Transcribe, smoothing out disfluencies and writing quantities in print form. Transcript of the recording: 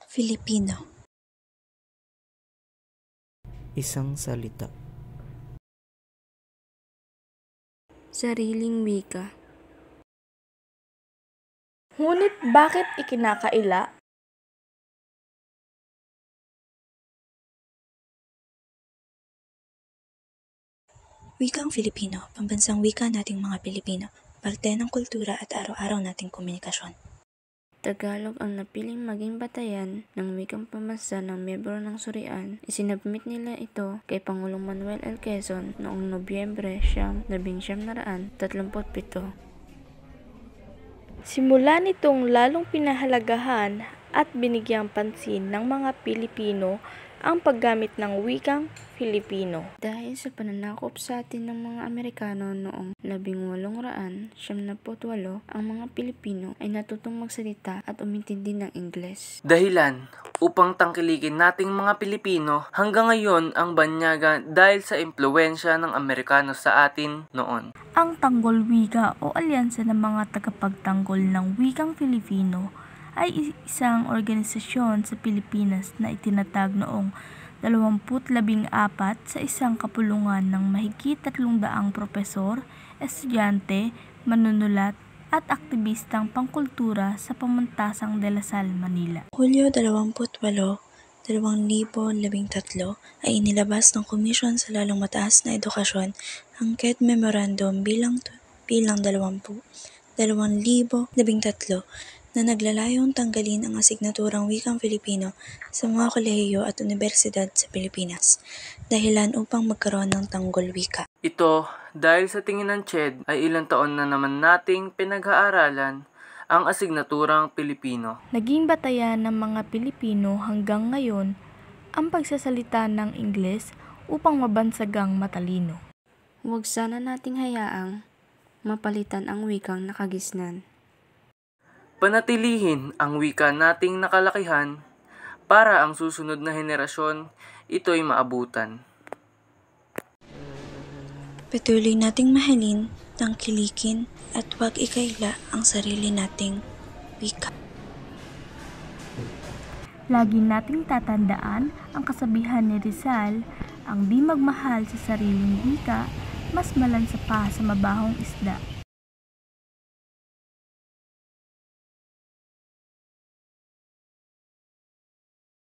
Filipino. Isang salita. Sariling wika. Ngunit bakit ikinakaila? Wikang Filipino, pambansang wika nating mga Pilipino, parte ng kultura at araw-araw nating komunikasyon. Tagalog ang napiling maging batayan ng wikang pambansa ng miyembro ng Surian. Isinabmit nila ito kay Pangulong Manuel L. Quezon noong Nobyembre 1937. Simula nitong lalong pinahalagahan at binigyang pansin ng mga Pilipino ang paggamit ng wikang Filipino. Dahil sa pananakop sa atin ng mga Amerikano noong 1878, ang mga Pilipino ay natutong magsalita at umintindi ng Ingles. Dahilan upang tangkilikin nating mga Pilipino hanggang ngayon ang banyaga dahil sa impluwensya ng Amerikano sa atin noon. Ang Tanggol Wika o Alyansa ng mga Tagapagtanggol ng Wikang Filipino ay isang organisasyon sa Pilipinas na itinatag noong 2014 sa isang kapulungan ng mahigit 300 propesor, estudyante, manunulat at aktivistang pangkultura sa Pamantasang de La Salle, Manila. Hulyo 28, 2013 ay inilabas ng Komisyon sa Lalong Mataas na Edukasyon ang KED Memorandum bilang 20, 2013 na naglalayong tanggalin ang asignaturang wikang Filipino sa mga kolehiyo at universidad sa Pilipinas, dahilan upang magkaroon ng tanggol wika. Ito dahil sa tingin ng CHED ay ilang taon na naman nating pinag-aaralan ang asignaturang Pilipino. Naging batayan ng mga Pilipino hanggang ngayon ang pagsasalita ng Ingles upang mabansagang matalino. Huwag sana nating hayaang mapalitan ang wikang nakagisnan. Panatilihin ang wika nating nakalakihan para ang susunod na henerasyon ito'y maabutan. Patuloy nating mahalin, tangkilikin at huwag ikaila ang sarili nating wika. Lagi nating tatandaan ang kasabihan ni Rizal, ang di magmahal sa sariling wika, mas malansa pa sa mabahong isda.